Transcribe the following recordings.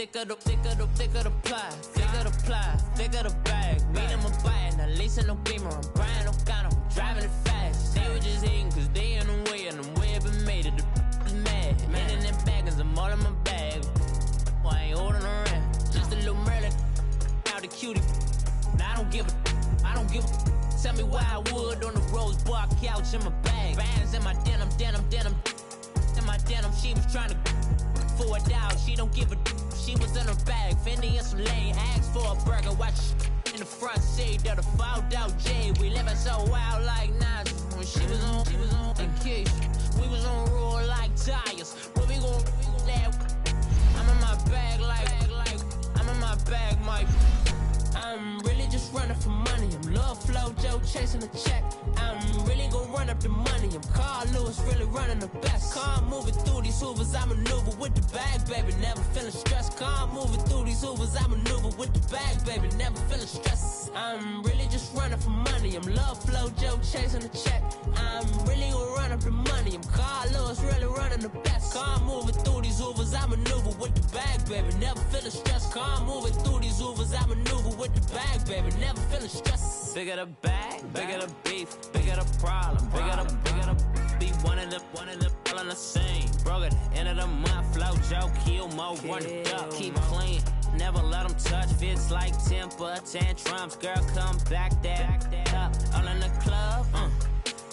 thicker the pie, thicker the ply, thicker the bag. Meet him a bite, now leasing no beamer, I'm buying no gun, I'm driving it fast. They were just hating cause they in the way, and the way I've been made it, the is mad. Man in them baggins, I'm all in my bag. Well, I ain't holding around, just a little Merlin, out the cutie. Now I don't give a. Tell me why I would on the rose bar couch in my bag. Bands in my denim. In my denim, she was trying to for it out. She don't give a. She was in her bag. Fendi and some lane. Asked for a burger. Watch in the front seat of the fouled out J. We living so wild like Nas. When she was on vacation. We was on roll like tires. What we gon' that? I'm in my bag like I'm in my bag, Mike. I'm really just running for money. I'm Love Flow Joe chasing the check. I'm really gon' run up the money. I'm Carl Lewis, really running the best. Car moving through these Hoovers, I maneuver with the bag, baby. Never feeling stressed. Car moving through these Hoovers, I maneuver with the bag, baby. Never feeling stressed. I'm really just running for money. I'm Love Flow Joe chasing the check. I'm really gon' run up the money. I'm Carl Lewis, really running the best. Car moving through these Hoovers, I maneuver with the bag, baby. Never feeling stressed. Car moving through these Hoovers, I maneuver with the bag, baby. Never feeling stressed. Bigger the bag, bigger the beef, bigger the problem, bigger the be one of the all in the same. Broke at the end of the month, flow Joe, kill mo, run it up, keep clean. Never let them touch, fits like temper tantrums. Girl, come back that up, all in the club,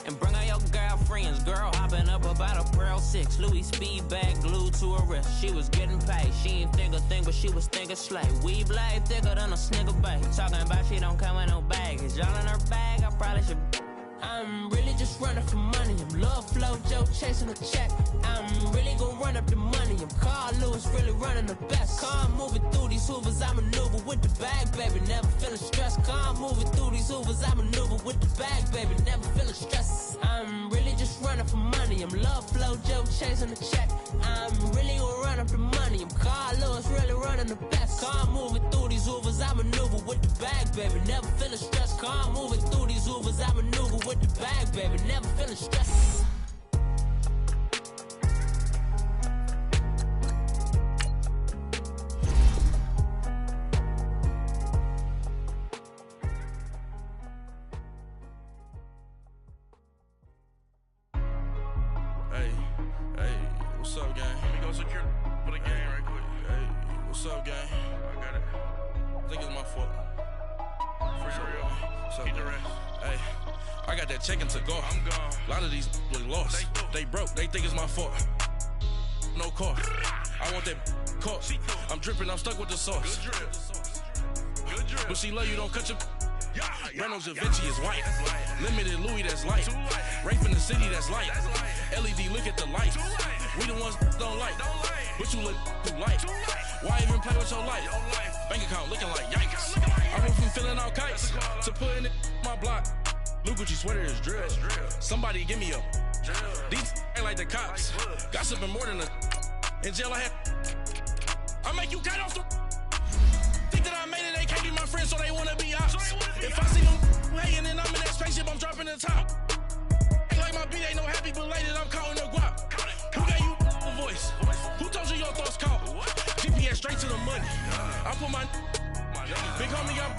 and bring all your girlfriends. Girl hopping up about a Pearl 6 Louis speed bag glued to her wrist. She was getting paid, she ain't think a thing, but she was thinking slay. Weave blade thicker than a snicker bag. Talking about she don't come with no baggage. Y'all in her bag, I probably should. I'm really just running for money. I'm Love Flow Joe chasing a check. I'm really gon' run up the money. I'm Carl Lewis, really running the best. Car moving through these Hoovers, I maneuver with the bag, baby. Never feeling stressed. Car moving through these Hoovers, I maneuver with the bag, baby. Never feeling stressed. I'm really just running for money. I'm Love Flow Joe chasing the check. I'm really gon' run up the money. I'm Carl Lewis, really running the best. Car moving through these Hoovers, I maneuver with the bag, baby. Never feeling stressed. Car moving through these Hoovers, I maneuver with the bag, baby. Never feeling stressed. What's up, gang? Let me go secure for the game right quick. Hey, what's up, gang? I got it. I think it's my fault. For real. Keep the rest. Hey, I got that check-in to go. I'm gone. A lot of these look lost. They broke. They think it's my fault. No car. I want that car. I'm dripping. I'm stuck with the sauce. Good drip. Good drip. But she love you. Don't cut your. Reynolds Da Vinci is white. Limited Louis, that's light. Rape in the city, that's light. LED, look at the light. We the ones don't like. But you look too light. Why even play with your life? Bank account looking like yikes. I went from filling out kites to putting it in my block. Blue Gucci sweater is drill. Somebody give me a. These ain't like the cops. Gossiping more than a. In jail I had. I make you cut off the. Think that I made it, they can't be my friends, so they wanna be ops. If I see them hating and I'm in that spaceship, I'm dropping the top. Ain't like my beat ain't no happy belated, I'm counting the guap. Who gave you the voice? Who told you your thoughts count? GPS straight to the money. I put my big homie up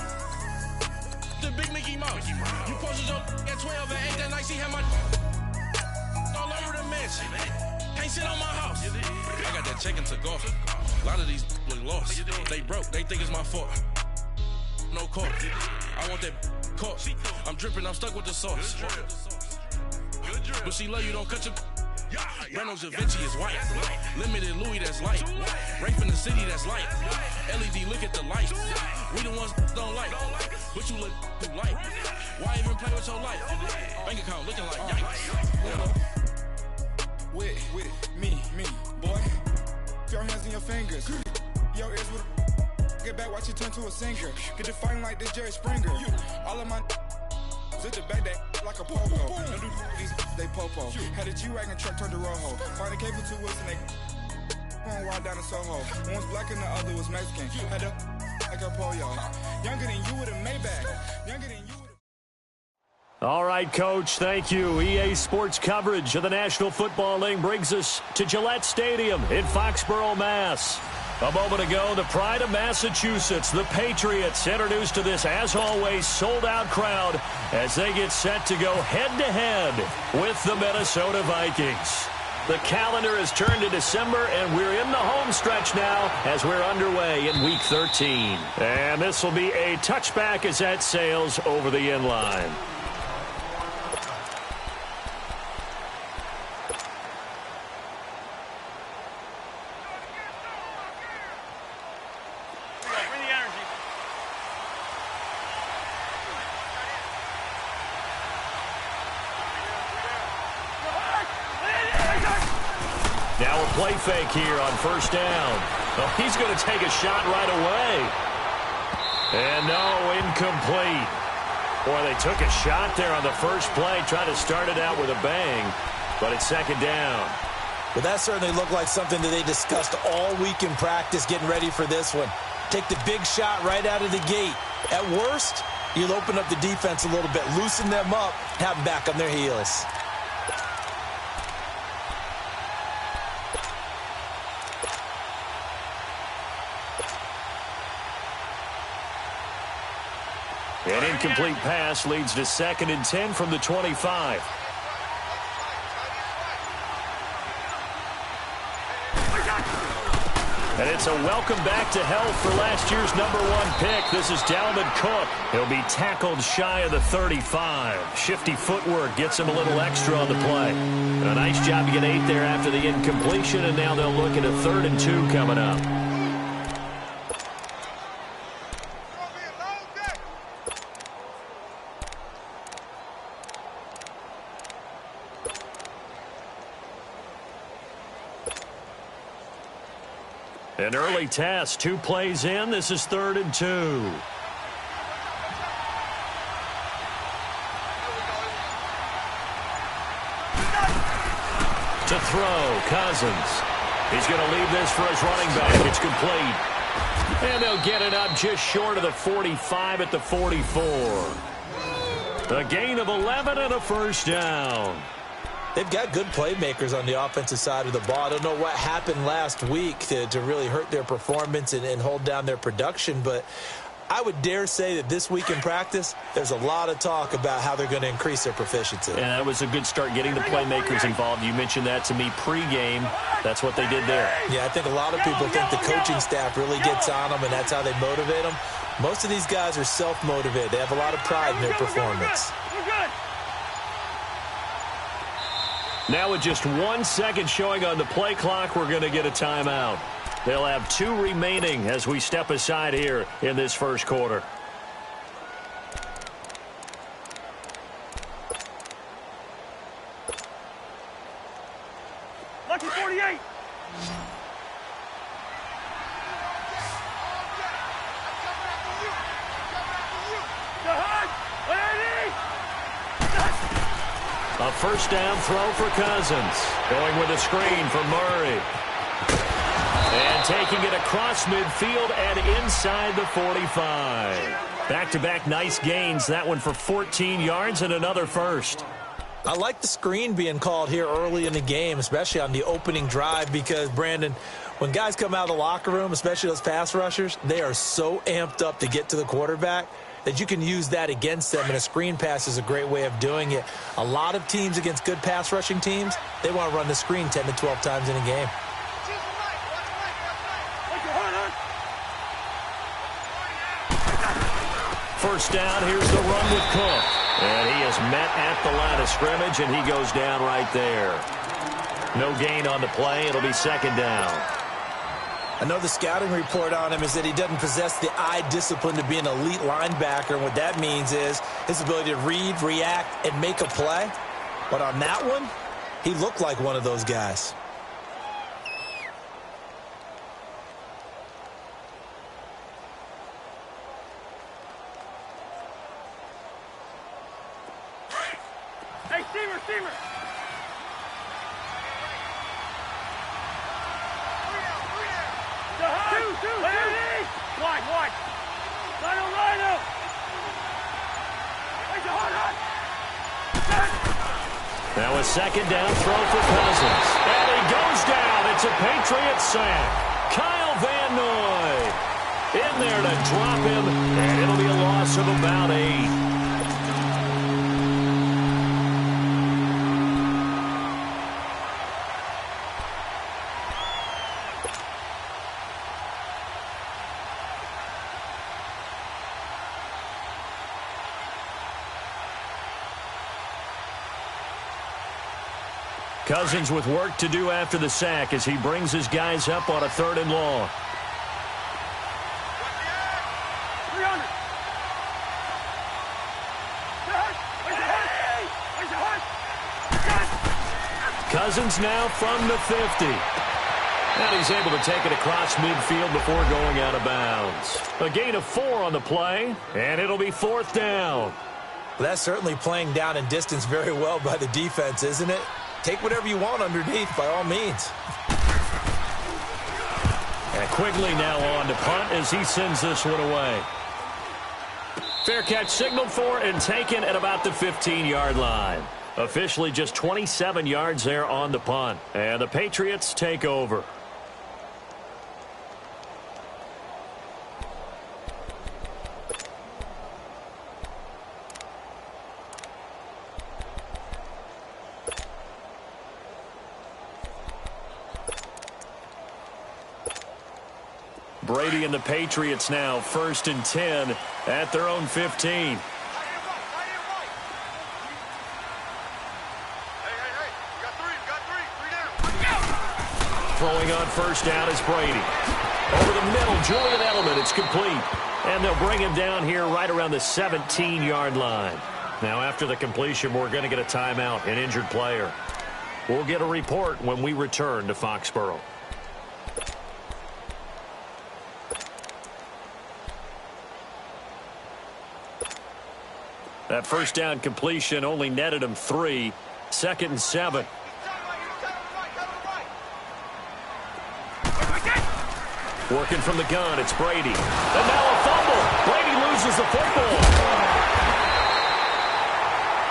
the big Mickey Mouse. You posted your at 12 and 8 that night, she had my all over the mansion. Can't sit on my house. I got that check-in to go. A lot of these look lost. They broke. They think it's my fault. No car. I want that car. I'm dripping. I'm stuck with the sauce. But she love you. Don't cut your. Reynolds Da Vinci is white. Limited Louis, that's light. Rape in the city, that's light. LED, look at the light. We the ones don't like. But you look too light. Why even play with your life? Bank account looking like yikes. With me, boy. Your hands in your fingers. Your ears with get back, watch you turn to a singer. Get to fighting like this Jerry Springer. All of my zip the back that like a pogo. Don't do these they popo. Had a G-Wagon truck turned to Rojo. Find a cable 2 wheels and they going wild down in Soho. One was black and the other was Mexican. Had a like a pollo. Younger than you with a Maybach. Younger than you. All right, Coach, thank you. EA Sports coverage of the National Football League brings us to Gillette Stadium in Foxborough, Mass. A moment ago, the pride of Massachusetts, the Patriots, introduced to this, as always, sold-out crowd as they get set to go head-to-head with the Minnesota Vikings. The calendar has turned to December, and we're in the home stretch now as we're underway in Week 13. And this will be a touchback as that sails over the end line. Now a play fake here on first down. Oh, he's going to take a shot right away. And no, incomplete. Boy, they took a shot there on the first play, trying to start it out with a bang, but it's second down. Well, that certainly looked like something that they discussed all week in practice, getting ready for this one. Take the big shot right out of the gate. At worst, you'll open up the defense a little bit, loosen them up, have them back on their heels. An incomplete pass leads to 2nd and 10 from the 25. And it's a welcome back to health for last year's #1 pick. This is Dalvin Cook. He'll be tackled shy of the 35. Shifty footwork gets him a little extra on the play. And a nice job to get 8 there after the incompletion, and now they'll look at a 3rd and 2 coming up. An early test, 2 plays in. This is 3rd and 2. To throw, Cousins. He's going to leave this for his running back. It's complete. And they'll get it up just short of the 45 at the 44. A gain of 11 and a first down. They've got good playmakers on the offensive side of the ball. I don't know what happened last week to really hurt their performance and hold down their production, but I would dare say that this week in practice, there's a lot of talk about how they're going to increase their proficiency. And that was a good start, getting the playmakers involved. You mentioned that to me pregame. That's what they did there. Yeah, I think a lot of people think the coaching staff really gets on them, and that's how they motivate them. Most of these guys are self-motivated. They have a lot of pride in their performance. Now with just 1 second showing on the play clock, we're going to get a timeout. They'll have 2 remaining as we step aside here in this first quarter. Lucky 48. A first down throw for Cousins. Going with a screen for Murray. And taking it across midfield and inside the 45. Back-to-back nice gains. That one for 14 yards and another first. I like the screen being called here early in the game, especially on the opening drive, because, Brandon, when guys come out of the locker room, especially those pass rushers, they are so amped up to get to the quarterback that you can use that against them, and a screen pass is a great way of doing it. A lot of teams against good pass rushing teams, they want to run the screen 10 to 12 times in a game. First down, here's the run with Cook. And he is met at the line of scrimmage, and he goes down right there. No gain on the play. It'll be second down. I know the scouting report on him is that he doesn't possess the eye discipline to be an elite linebacker, and what that means is his ability to read, react, and make a play. But on that one, he looked like one of those guys. Hey, steamer! Wide. Rhino. Now a second down throw for Cousins. And he goes down. It's a Patriot sack. Kyle Van Van Noy in there to drop him, and it'll be a loss of about 8. Cousins with work to do after the sack as he brings his guys up on a 3rd and long. Cousins now from the 50. And he's able to take it across midfield before going out of bounds. A gain of 4 on the play, and it'll be 4th down. Well, that's certainly playing down in distance very well by the defense, isn't it? Take whatever you want underneath, by all means. And Quigley now on to punt as he sends this one away. Fair catch signaled for and taken at about the 15-yard line. Officially just 27 yards there on the punt. And the Patriots take over. Brady and the Patriots now 1st and 10 at their own 15. Throwing on 1st down is Brady. Over the middle, Julian Edelman, it's complete. And they'll bring him down here right around the 17-yard line. Now after the completion, we're going to get a timeout, an injured player. We'll get a report when we return to Foxborough. That 1st down completion only netted him 3. 2nd and 7. Working from the gun, it's Brady. And now a fumble. Brady loses the football.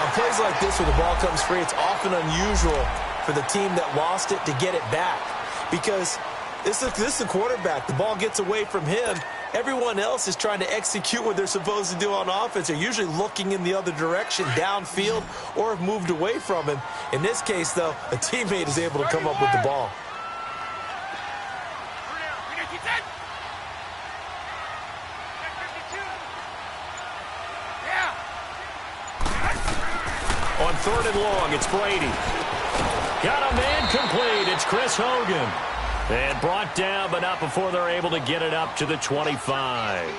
On plays like this where the ball comes free, it's often unusual for the team that lost it to get it back. Because this is the quarterback. The ball gets away from him. Everyone else is trying to execute what they're supposed to do on offense. They're usually looking in the other direction, downfield, or have moved away from him. In this case, though, a teammate is able to come up with the ball. On 3rd and long, it's Brady. Got a man complete. It's Chris Hogan. And brought down, but not before they're able to get it up to the 25.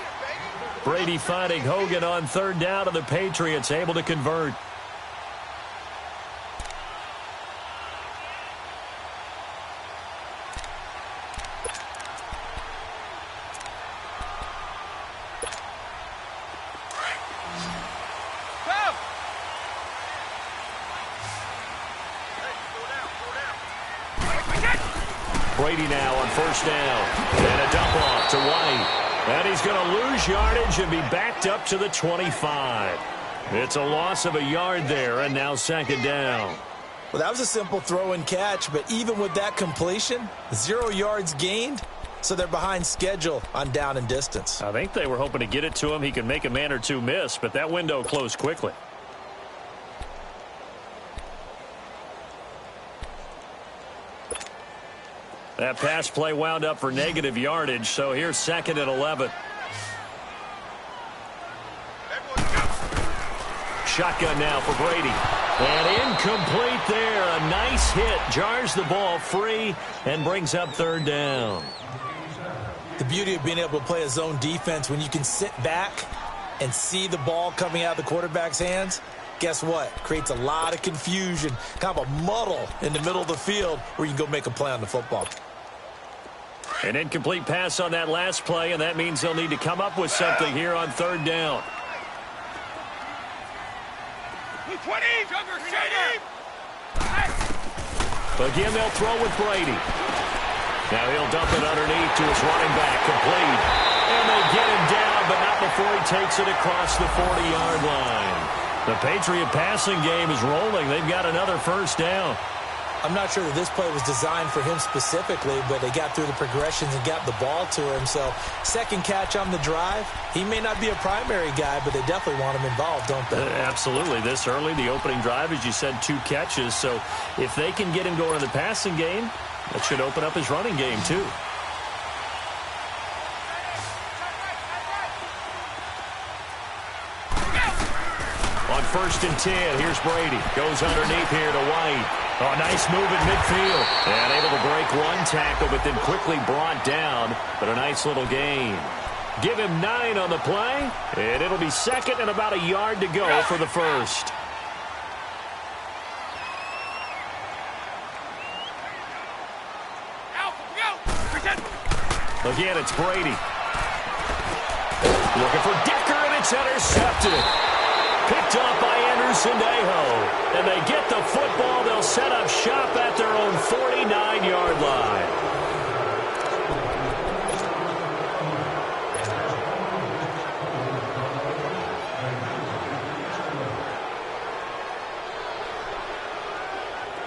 Brady finding Hogan on 3rd down, and the Patriots able to convert. Brady now on 1st down. And a dump off to White. And he's going to lose yardage and be backed up to the 25. It's a loss of a yard there, and now 2nd down. Well, that was a simple throw and catch, but even with that completion, 0 yards gained, so they're behind schedule on down and distance. I think they were hoping to get it to him. He can make a man or two miss, but that window closed quickly. That pass play wound up for negative yardage, so here's 2nd and 11. Shotgun now for Brady. And incomplete there. A nice hit. Jars the ball free and brings up 3rd down. The beauty of being able to play a zone defense when you can sit back and see the ball coming out of the quarterback's hands, guess what? Creates a lot of confusion, kind of a muddle in the middle of the field where you can go make a play on the football. An incomplete pass on that last play, and that means they'll need to come up with something here on 3rd down. Again, they'll throw with Brady. Now he'll dump it underneath to his running back, complete. And they get him down, but not before he takes it across the 40-yard line. The Patriot passing game is rolling. They've got another 1st down. I'm not sure that this play was designed for him specifically, but they got through the progressions and got the ball to him. So second catch on the drive. He may not be a primary guy, but they definitely want him involved, don't they? Absolutely. This early, the opening drive, as you said, 2 catches. So if they can get him going in the passing game, that should open up his running game too. On 1st and 10, here's Brady. Goes underneath here to White. Oh, nice move in midfield. And able to break 1 tackle, but then quickly brought down. But a nice little gain. Give him 9 on the play, and it'll be second and about a yard to go for the first. Again, it's Brady. Looking for Decker, and it's intercepted. Picked off by Anderson-Dejo. And they get the football. They'll set up shop at their own 49-yard line.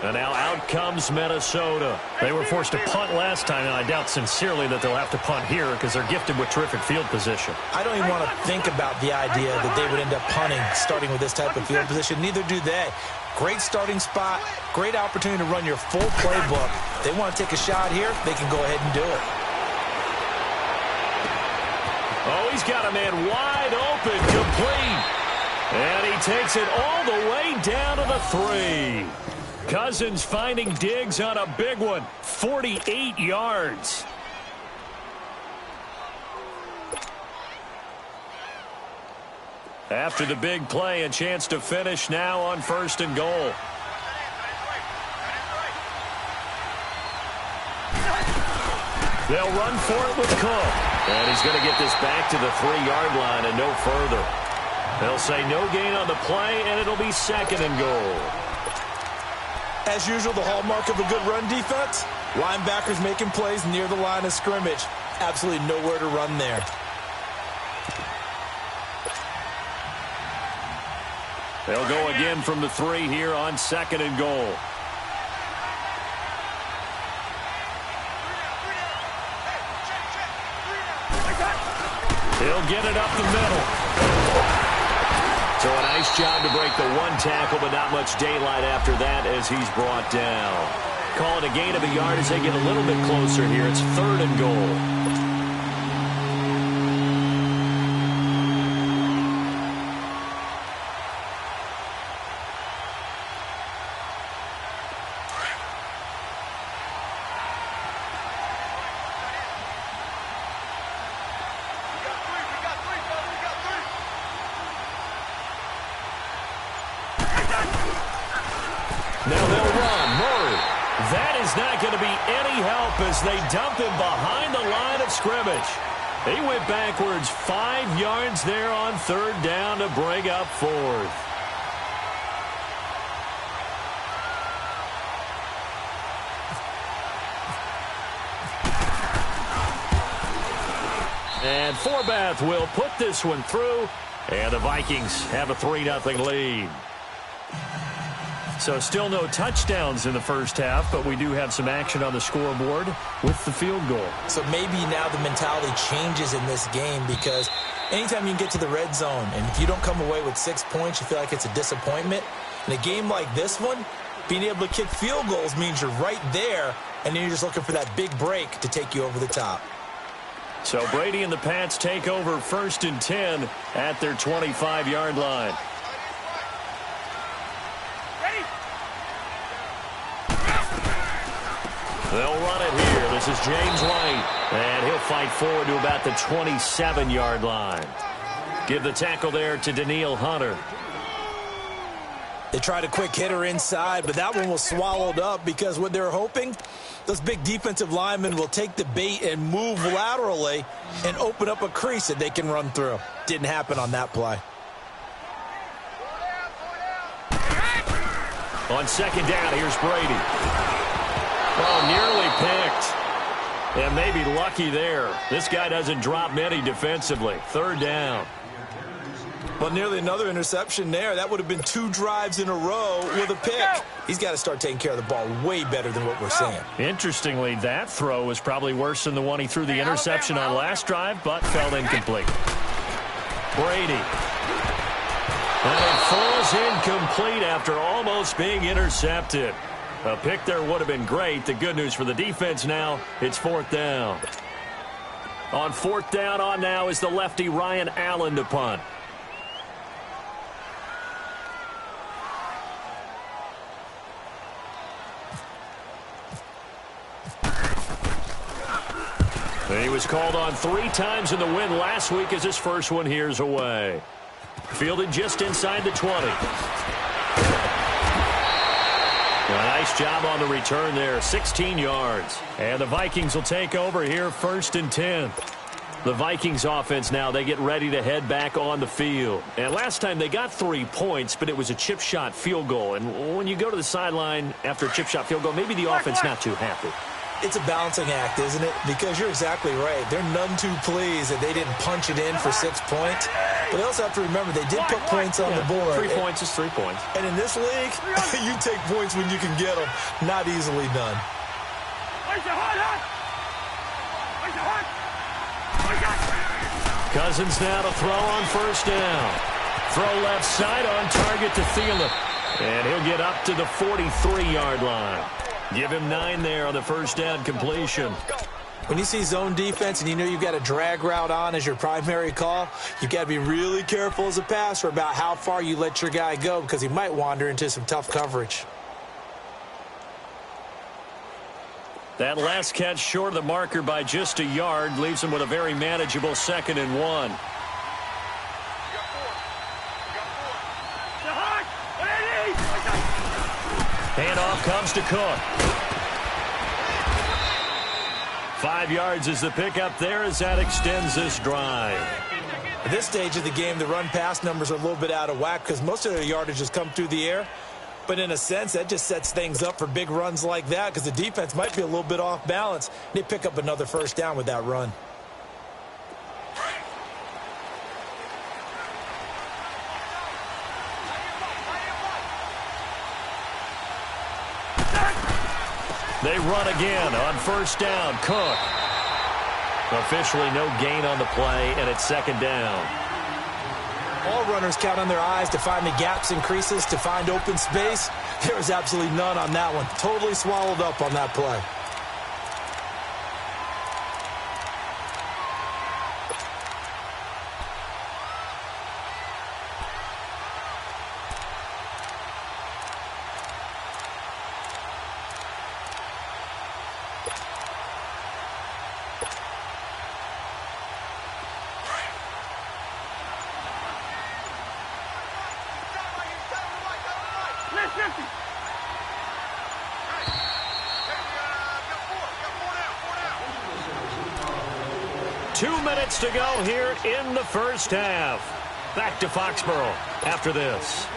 And now out comes Minnesota. They were forced to punt last time, and I doubt sincerely that they'll have to punt here because they're gifted with terrific field position. I don't even want to think about the idea that they would end up punting starting with this type of field position. Neither do they. Great starting spot, great opportunity to run your full playbook. They want to take a shot here, they can go ahead and do it. Oh, he's got a man wide open, complete. And he takes it all the way down to the 3. Cousins finding Diggs on a big one, 48 yards. After the big play, a chance to finish now on 1st and goal. They'll run for it with Cook. And he's going to get this back to the 3-yard line and no further. They'll say no gain on the play, and it'll be 2nd and goal. As usual, the hallmark of a good run defense, linebackers making plays near the line of scrimmage. Absolutely nowhere to run there. They'll go again from the 3 here on 2nd and goal. He'll get it up the middle. So a nice job to break the 1 tackle, but not much daylight after that as he's brought down. Call it a gain of a yard as they get a little bit closer here. It's 3rd and goal. Now they'll run. Murray. That is not going to be any help as they dump him behind the line of scrimmage. He went backwards 5 yards there on 3rd down to bring up 4th. And Forbath will put this one through, and the Vikings have a 3-0 lead. So still no touchdowns in the first half, but we do have some action on the scoreboard with the field goal. So maybe now the mentality changes in this game because anytime you can get to the red zone and if you don't come away with 6 points, you feel like it's a disappointment. In a game like this one, being able to kick field goals means you're right there, and then you're just looking for that big break to take you over the top. So Brady and the Pats take over 1st and 10 at their 25-yard line. They'll run it here. This is James White. And he'll fight forward to about the 27-yard line. Give the tackle there to Daniil Hunter. They tried a quick hitter inside, but that one was swallowed up because what they're hoping, those big defensive linemen will take the bait and move laterally and open up a crease that they can run through. Didn't happen on that play. On 2nd down, here's Brady. Oh, nearly picked. And maybe lucky there. This guy doesn't drop many defensively. 3rd down. Well, nearly another interception there. That would have been 2 drives in a row with a pick. He's got to start taking care of the ball way better than what we're seeing. Interestingly, that throw was probably worse than the one he threw the interception on last drive, but fell incomplete. Brady. And it falls incomplete after almost being intercepted. A pick there would have been great. The good news for the defense now, it's 4th down. On 4th down on now is the lefty Ryan Allen to punt. He was called on 3 times in the win last week as his first one here's away. Fielded just inside the 20. A nice job on the return there, 16 yards. And the Vikings will take over here 1st and 10. The Vikings offense now, they get ready to head back on the field. And last time they got 3 points, but it was a chip shot field goal. And when you go to the sideline after a chip shot field goal, maybe the offense not too happy. It's a balancing act, isn't it? Because you're exactly right. They're none too pleased that they didn't punch it in for 6 points. But they also have to remember they did put points on the board. 3 points is 3 points. And in this league, you take points when you can get them. Not easily done. Cousins now to throw on 1st down. Throw left side on target to Thielen. And he'll get up to the 43-yard line. Give him 9 there on the 1st down completion. When you see zone defense and you know you've got a drag route on as your primary call, you've got to be really careful as a passer about how far you let your guy go because he might wander into some tough coverage. That last catch short of the marker by just a yard leaves him with a very manageable 2nd and 1. Handoff comes to Cook. 5 yards is the pickup there as that extends this drive. At this stage of the game, the run-pass numbers are a little bit out of whack because most of their yardage has come through the air. But in a sense, that just sets things up for big runs like that because the defense might be a little bit off balance. They pick up another 1st down with that run. They run again on 1st down. Cook. Officially no gain on the play, and it's 2nd down. All runners count on their eyes to find the gaps and creases, to find open space. There was absolutely none on that one. Totally swallowed up on that play. Let's 50. 2 minutes to go here in the 1st half. Back to Foxborough after this.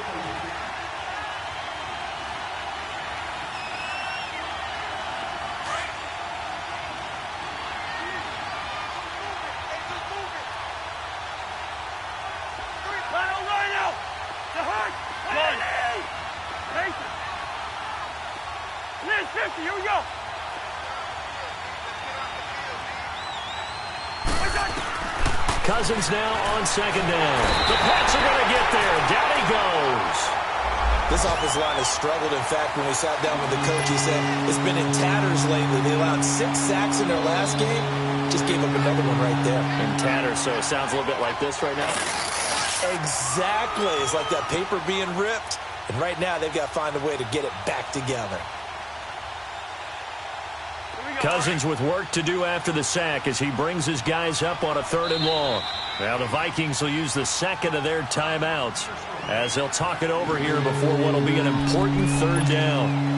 Let's 50. Here we go. Cousins now on 2nd down. The Pats are going to get there. Down he goes. This offensive line has struggled. In fact, when we sat down with the coach, he said it's been in tatters lately. They allowed 6 sacks in their last game. Just gave up another one right there. In tatters, so it sounds a little bit like this right now. Exactly. It's like that paper being ripped. And right now, they've got to find a way to get it back together. Cousins with work to do after the sack as he brings his guys up on a 3rd and long. Now the Vikings will use the 2nd of their timeouts as they'll talk it over here before what will be an important 3rd down.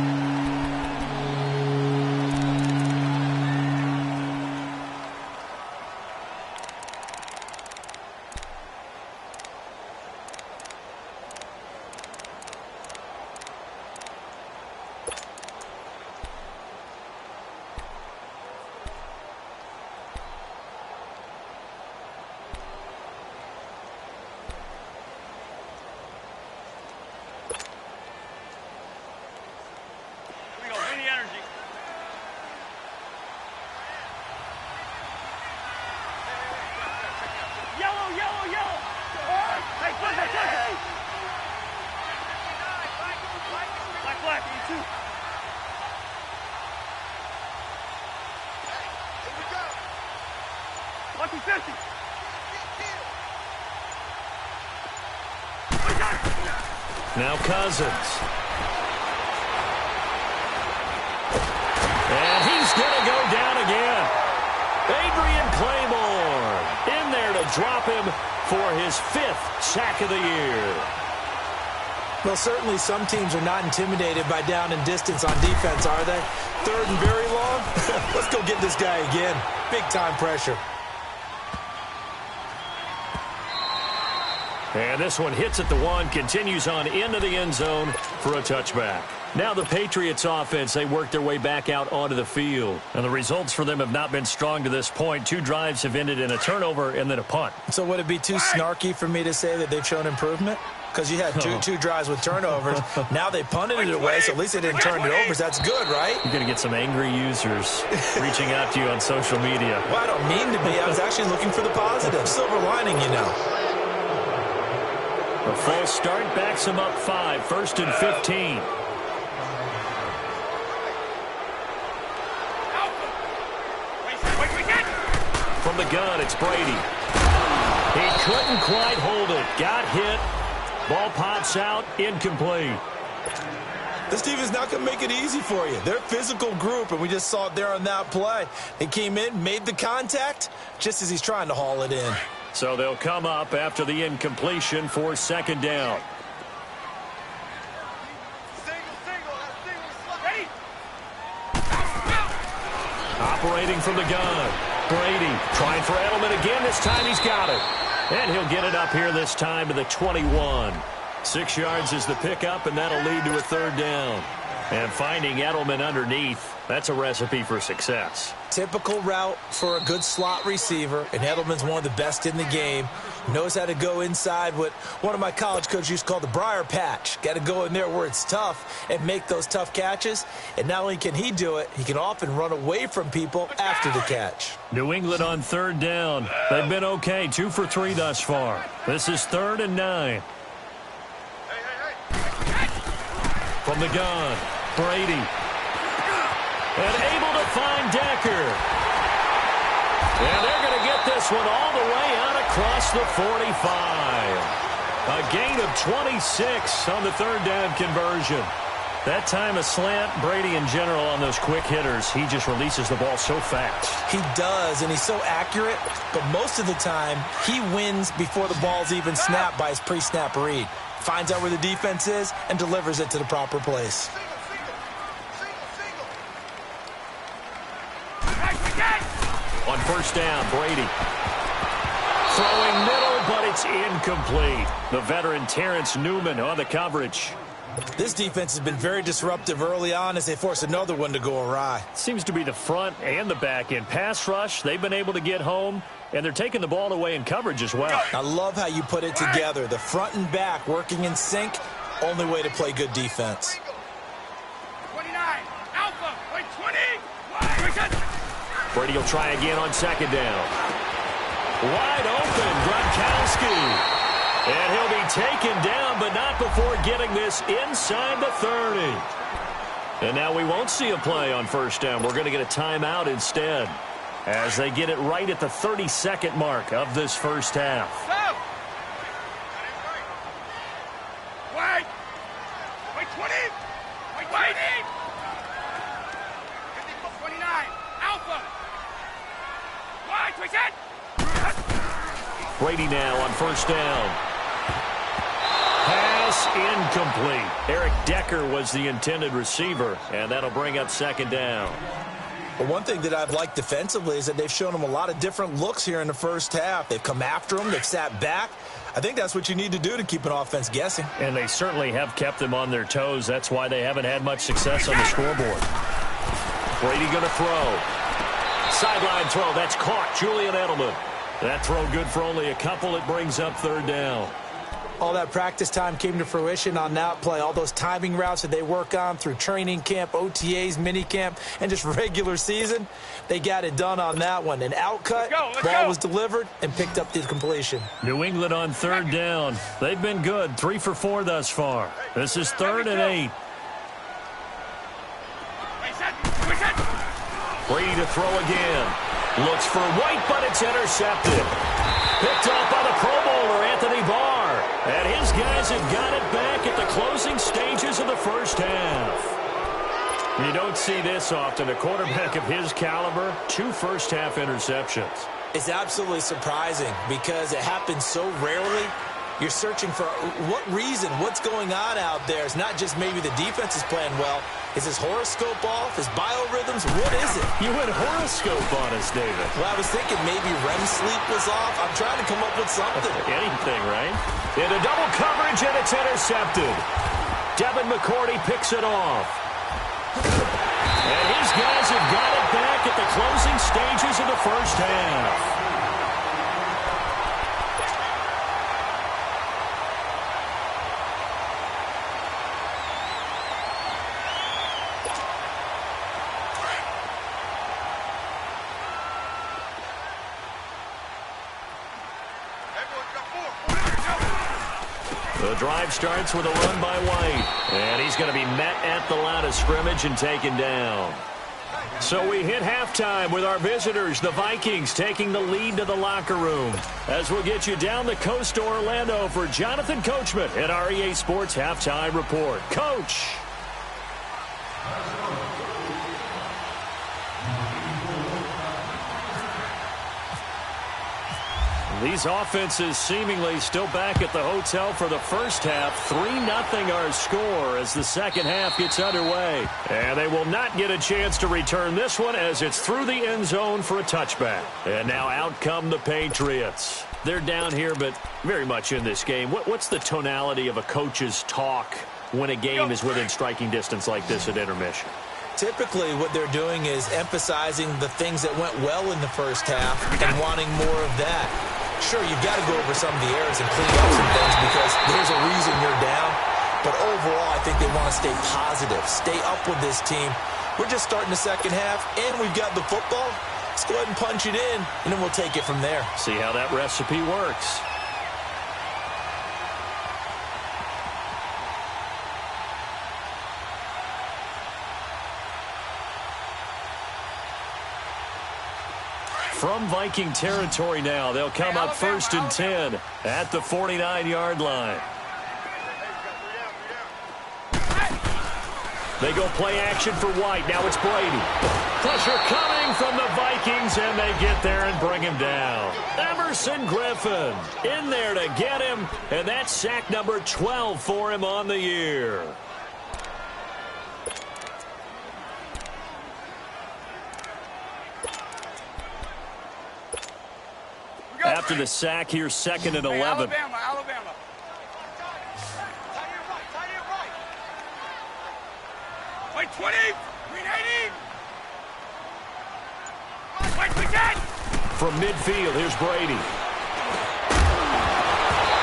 50-50. Now Cousins. And he's going to go down again. Adrian Claymore in there to drop him for his 5th sack of the year. Well, certainly some teams are not intimidated by down and distance on defense, are they? 3rd and very long? Let's go get this guy again. Big-time pressure. And this one hits at the 1, continues on into the end zone for a touchback. Now the Patriots offense, they work their way back out onto the field. And the results for them have not been strong to this point. 2 drives have ended in a turnover and then a punt. So would it be too snarky for me to say that they've shown improvement? Because you had two drives with turnovers. Now they punted it away, so at least they didn't turn it over. So that's good, right? You're going to get some angry users reaching out to you on social media. Well, I don't mean to be. I was actually looking for the positive. Silver lining, you know. A false start backs him up 5, 1st and 15. From the gun, it's Brady. He couldn't quite hold it. Got hit. Ball pops out, incomplete. This team is not going to make it easy for you. They're a physical group, and we just saw it there on that play. He came in, made the contact, just as he's trying to haul it in. So they'll come up after the incompletion for 2nd down. Operating from the gun. Brady trying for Edelman again. This time he's got it. And he'll get it up here this time to the 21. 6 yards is the pickup, and that'll lead to a 3rd down. And finding Edelman underneath, that's a recipe for success. Typical route for a good slot receiver, and Edelman's one of the best in the game. Knows how to go inside what one of my college coaches used to call the briar patch. Got to go in there where it's tough and make those tough catches. And not only can he do it, he can often run away from people after the catch. New England on 3rd down. They've been okay, 2 for 3 thus far. This is 3rd and 9. From the gun, Brady. And able to find Decker. And they're going to get this one all the way out across the 45. A gain of 26 on the 3rd down conversion. That time a slant. Brady in general on those quick hitters, he just releases the ball so fast. He does, and he's so accurate, but most of the time he wins before the ball's even snapped by his pre-snap read. Finds out where the defense is and delivers it to the proper place. On 1st down, Brady. Throwing middle, but it's incomplete. The veteran Terrence Newman on the coverage. This defense has been very disruptive early on as they force another one to go awry. Seems to be the front and the back end. Pass rush, they've been able to get home, and they're taking the ball away in coverage as well. I love how you put it together. The front and back working in sync, only way to play good defense. 29, Alpha, wait, 20. Brady will try again on 2nd down. Wide open, Gronkowski. And he'll be taken down, but not before getting this inside the 30. And now we won't see a play on 1st down. We're going to get a timeout instead as they get it right at the 32nd mark of this 1st half. Wait! Wait, 20! Wait, 20! 29, Alpha! Wide, twitch it! Brady now on 1st down. Pass incomplete. Eric Decker was the intended receiver, and that'll bring up 2nd down. Well, one thing that I've liked defensively is that they've shown them a lot of different looks here in the 1st half. They've come after them. They've sat back. I think that's what you need to do to keep an offense guessing. And they certainly have kept them on their toes. That's why they haven't had much success on the scoreboard. Brady going to throw. Sideline throw. That's caught. Julian Edelman. That throw good for only a couple. It brings up 3rd down. All that practice time came to fruition on that play. All those timing routes that they work on through training camp, OTAs, minicamp, and just regular season, they got it done on that one. An outcut, ball was delivered, and picked up the completion. New England on 3rd down. They've been good, 3 for 4 thus far. This is 3rd and 8. Brady to throw again. Looks for White, but it's intercepted. Picked off by the Pro Bowler, Anthony Barr. And his guys have got it back at the closing stages of the first half. You don't see this often. A quarterback of his caliber, 2 first-half interceptions. It's absolutely surprising because it happens so rarely. You're searching for what reason, what's going on out there. It's not just maybe the defense is playing well. Is his horoscope off? His biorhythms? What is it? You went horoscope on us, David. Well, I was thinking maybe REM sleep was off. I'm trying to come up with something. Anything, right? Into double coverage, and it's intercepted. Devin McCourty picks it off. And his guys have got it back at the closing stages of the first half. The drive starts with a run by White. And he's going to be met at the line of scrimmage and taken down. So we hit halftime with our visitors, the Vikings, taking the lead to the locker room. As we'll get you down the coast to Orlando for Jonathan Coachman at our EA Sports Halftime Report. Coach. These offenses seemingly still back at the hotel for the first half. 3-0 our score as the second half gets underway. And they will not get a chance to return this one as it's through the end zone for a touchback. And now out come the Patriots. They're down here but very much in this game. What's the tonality of a coach's talk when a game is within striking distance like this at intermission? Typically, what they're doing is emphasizing the things that went well in the first half and wanting more of that. Sure, you've got to go over some of the errors and clean up some things because there's a reason you're down. But overall, I think they want to stay positive, stay up with this team. We're just starting the second half, and we've got the football. Let's go ahead and punch it in, and then we'll take it from there. See how that recipe works. From Viking territory now, they'll come up 1st and 10 at the 49-yard line. They go play action for White. Now it's Brady. Pressure coming from the Vikings, and they get there and bring him down. Emerson Griffin in there to get him, and that's sack number 12 for him on the year. After the sack here, 2nd and 11. Alabama. Wait, 20. Green 80. Wait, we get. From midfield, here's Brady.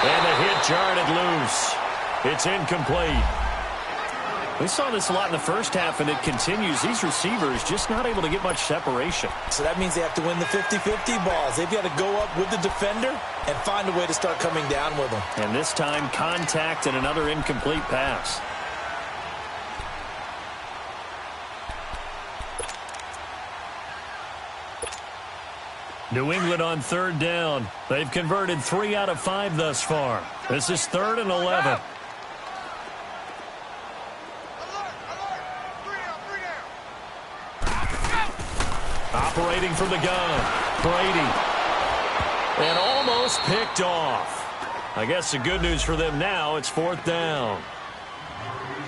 And the hit jarred it loose. It's incomplete. We saw this a lot in the first half, and it continues. These receivers just not able to get much separation. So that means they have to win the 50-50 balls. They've got to go up with the defender and find a way to start coming down with them. And this time, contact and another incomplete pass. New England on 3rd down. They've converted 3 out of 5 thus far. This is 3rd and 11. Operating from the gun, Brady. And almost picked off. I guess the good news for them now, it's 4th down.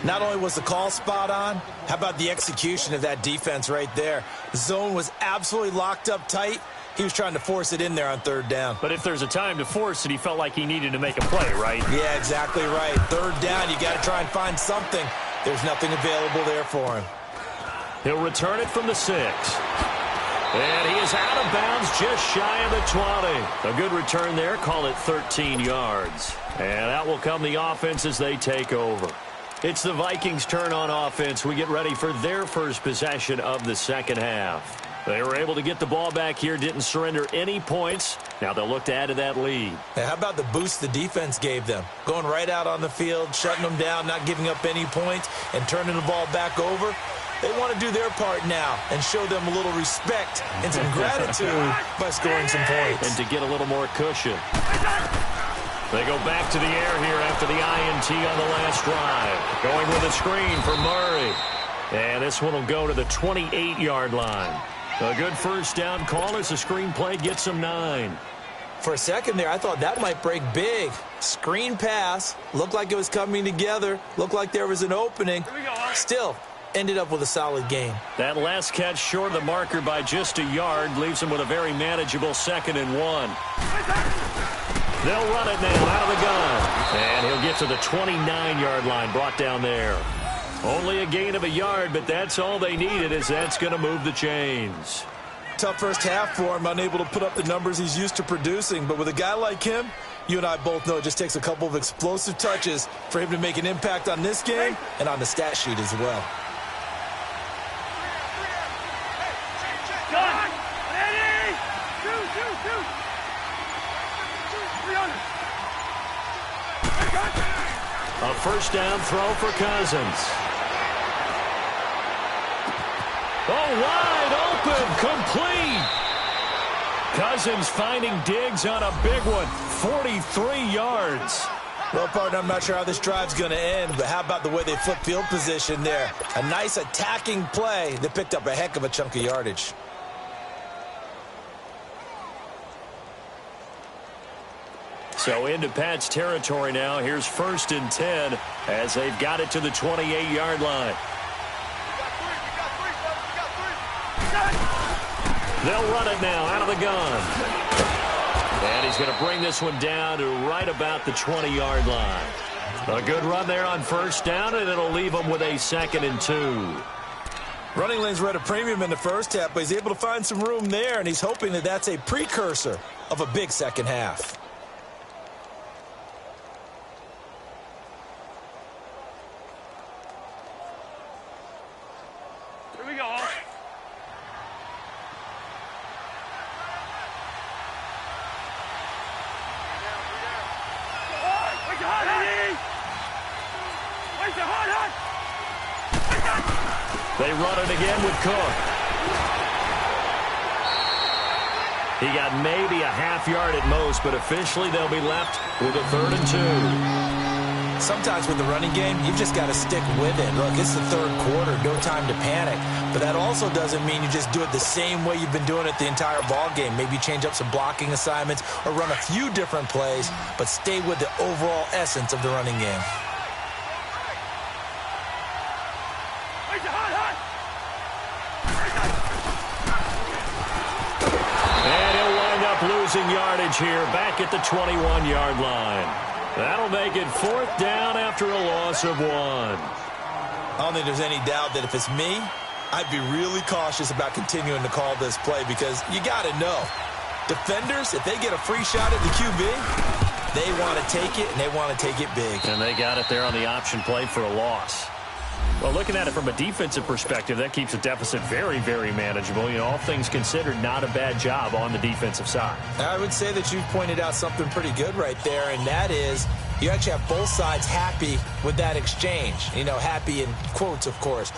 Not only was the call spot on, how about the execution of that defense right there? The zone was absolutely locked up tight. He was trying to force it in there on 3rd down. But if there's a time to force it, he felt like he needed to make a play, right? Yeah, exactly right. 3rd down, you got to try and find something. There's nothing available there for him. He'll return it from the 6. And he is out of bounds just shy of the 20. A good return there. Call it 13 yards. And out will come the offense as they take over. It's the Vikings' turn on offense. We get ready for their first possession of the second half. They were able to get the ball back here, didn't surrender any points. Now they'll look to add to that lead. Now, how about the boost the defense gave them? Going right out on the field, shutting them down, not giving up any points, and turning the ball back over. They want to do their part now and show them a little respect and some gratitude by scoring some points. And to get a little more cushion. They go back to the air here after the INT on the last drive. Going with a screen for Murray. And this one will go to the 28-yard line. A good first down call as the screen play gets them 9. For a second there, I thought that might break big. Screen pass. Looked like it was coming together. Looked like there was an opening. Still, ended up with a solid gain. That last catch short of the marker by just a yard leaves him with a very manageable 2nd and 1. They'll run it now out of the gun. And he'll get to the 29-yard line, brought down there. Only a gain of a yard, but that's all they needed, as that's going to move the chains. Tough first half for him, unable to put up the numbers he's used to producing. But with a guy like him, you and I both know it just takes a couple of explosive touches for him to make an impact on this game and on the stat sheet as well. A first down throw for Cousins. Oh, wide open, complete. Cousins finding Diggs on a big one, 43 yards. Well, partner, I'm not sure how this drive's going to end, but how about the way they flip field position there? A nice attacking play that picked up a heck of a chunk of yardage. So into Pat's territory now. Here's 1st and 10 as they've got it to the 28-yard line. They'll run it now out of the gun. And he's going to bring this one down to right about the 20-yard line. A good run there on first down, and it'll leave him with a 2nd and 2. Running lanes were at a premium in the first half, but he's able to find some room there, and he's hoping that that's a precursor of a big second half. Here we go. They run it again with Cook. He got maybe a half yard at most, but officially they'll be left with a 3rd and 2. Sometimes with the running game, you've just got to stick with it. Look, it's the third quarter, no time to panic. But that also doesn't mean you just do it the same way you've been doing it the entire ball game. Maybe change up some blocking assignments or run a few different plays, but stay with the overall essence of the running game. And he'll wind up losing yardage here back at the 21-yard line. That'll make it 4th down after a loss of 1. I don't think there's any doubt that if it's me, I'd be really cautious about continuing to call this play because you got to know, defenders, if they get a free shot at the QB, they want to take it, and they want to take it big. And they got it there on the option play for a loss. Well, looking at it from a defensive perspective, that keeps the deficit very, very manageable. You know, all things considered, not a bad job on the defensive side. I would say that you've pointed out something pretty good right there, and that is you actually have both sides happy with that exchange. You know, happy in quotes, of course.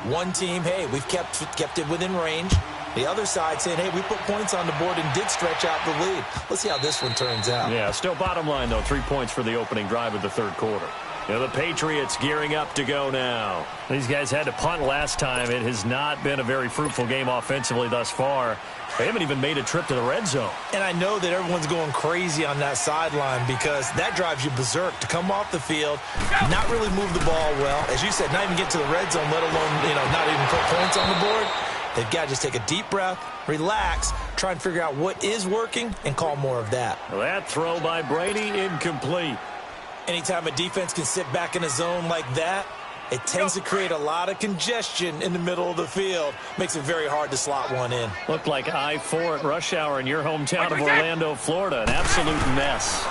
One team, hey, we've kept it within range. The other side saying, hey, we put points on the board and did stretch out the lead. Let's see how this one turns out. Yeah, still bottom line, though, 3 points for the opening drive of the third quarter. Now the Patriots gearing up to go now. These guys had to punt last time. It has not been a very fruitful game offensively thus far. They haven't even made a trip to the red zone. And I know that everyone's going crazy on that sideline because that drives you berserk to come off the field, not really move the ball well. As you said, not even get to the red zone, let alone, not even put points on the board. They've got to just take a deep breath, relax, try and figure out what is working, and call more of that. That throw by Brady, incomplete. Anytime a defense can sit back in a zone like that, it tends to create a lot of congestion in the middle of the field. Makes it very hard to slot one in. Looked like I-4 at rush hour in your hometown of Orlando, Florida. An absolute mess.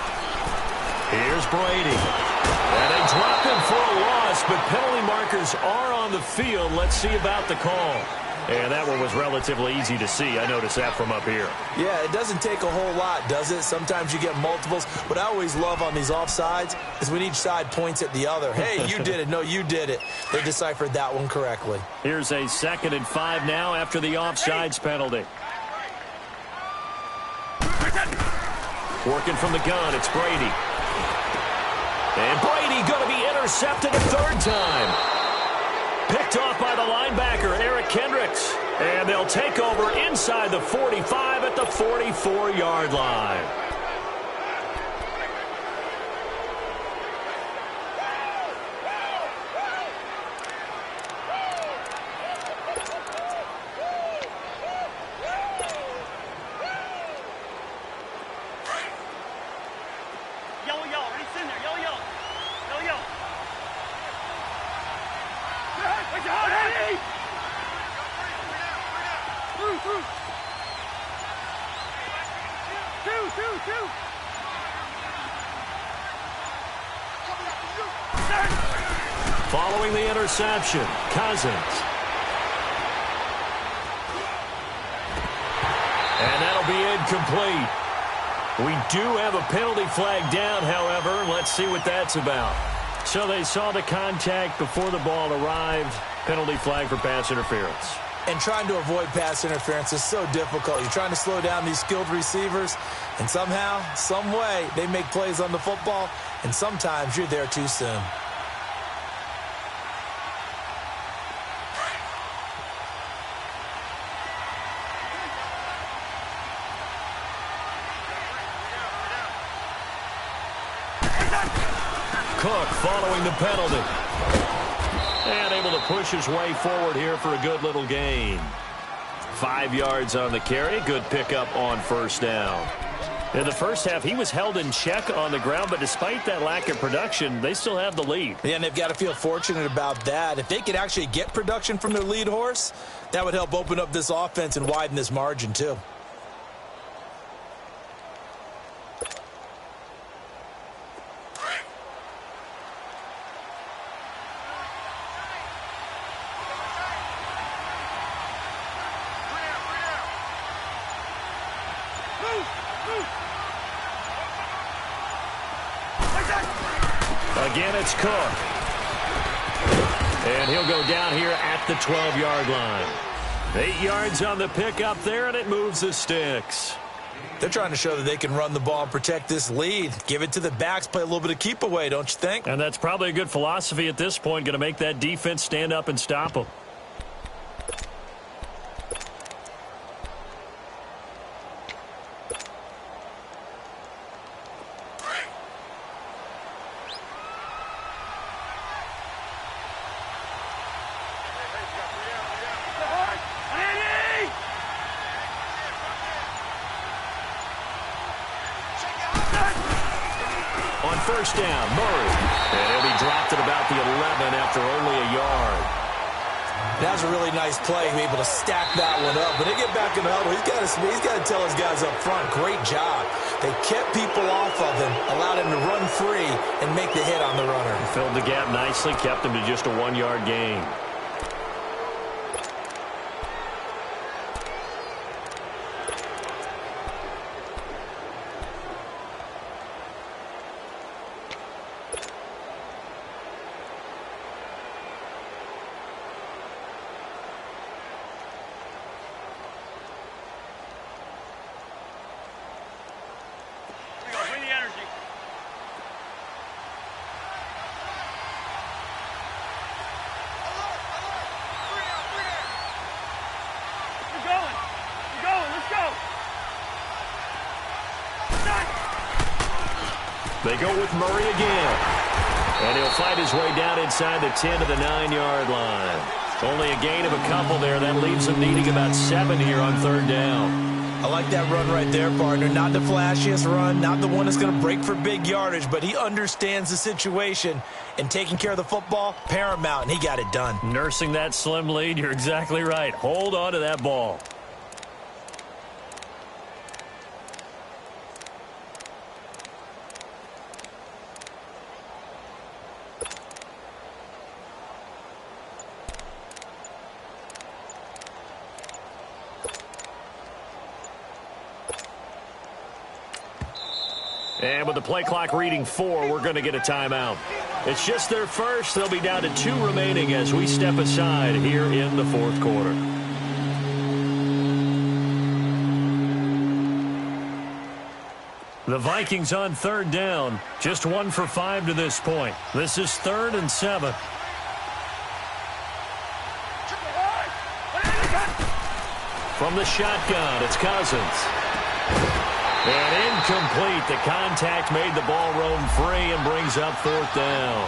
Here's Brady. And they dropped him for a loss. pass, but penalty markers are on the field. Let's see about the call. And that one was relatively easy to see. I noticed that from up here. Yeah, it doesn't take a whole lot, does it? Sometimes you get multiples. What I always love on these offsides is when each side points at the other. Hey, you did it. No, you did it. They deciphered that one correctly. Here's a 2nd and 5 now after the offsides penalty. Working from the gun, it's Brady. And Brady going to be intercepted a 3rd time. Picked off by the linebacker, Eric Kendricks. And they'll take over inside the 45 at the 44-yard line. Yellow, yellow. Ready, in there. Yellow, yellow. Yellow, yellow. Where's your heart, Eddie? Through. Two. Following the interception, Cousins. And that'll be incomplete. We do have a penalty flag down, however. Let's see what that's about. So they saw the contact before the ball arrived. Penalty flag for pass interference. And trying to avoid pass interference is so difficult. You're trying to slow down these skilled receivers, and somehow, some way, they make plays on the football, and sometimes you're there too soon. Cook following the penalty. And able to push his way forward here for a good little gain. 5 yards on the carry. Good pickup on 1st down. In the first half, he was held in check on the ground, but despite that lack of production, they still have the lead. Yeah, and they've got to feel fortunate about that. If they could actually get production from their lead horse, that would help open up this offense and widen this margin too. Again, it's Cook. And he'll go down here at the 12-yard line. 8 yards on the pickup there, and it moves the sticks. They're trying to show that they can run the ball and protect this lead. Give it to the backs, play a little bit of keep away, don't you think? And that's probably a good philosophy at this point, going to make that defense stand up and stop them. On 1st down, Murray. And he'll be dropped at about the 11 after only a yard. That was a really nice play, able to stack that one up. When they get back in the huddle, he's got to tell his guys up front, great job. They kept people off of him, allowed him to run free and make the hit on the runner. Filled the gap nicely, kept him to just a 1-yard gain. They go with Murray again. And he'll fight his way down inside the 10 to the 9-yard line. Only a gain of a couple there. That leaves them needing about 7 here on 3rd down. I like that run right there, partner. Not the flashiest run, not the one that's going to break for big yardage, but he understands the situation, and taking care of the football, paramount, and he got it done. Nursing that slim lead, you're exactly right. Hold on to that ball. And with the play clock reading 4, we're going to get a timeout. It's just their first. They'll be down to 2 remaining as we step aside here in the fourth quarter. The Vikings on 3rd down. Just 1 for 5 to this point. This is 3rd and 7. From the shotgun, it's Cousins. And incomplete. The contact made the ball roam free and brings up 4th down.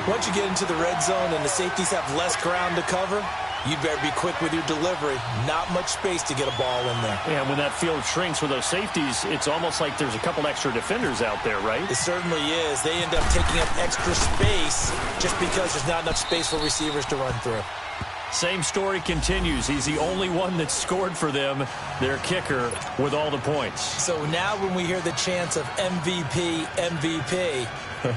Once you get into the red zone and the safeties have less ground to cover, you better be quick with your delivery. Not much space to get a ball in there. Yeah, when that field shrinks with those safeties, it's almost like there's a couple extra defenders out there, right? It certainly is. They end up taking up extra space just because there's not enough space for receivers to run through. Same story continues. He's the only one that scored for them, their kicker, with all the points. So now when we hear the chants of MVP, MVP,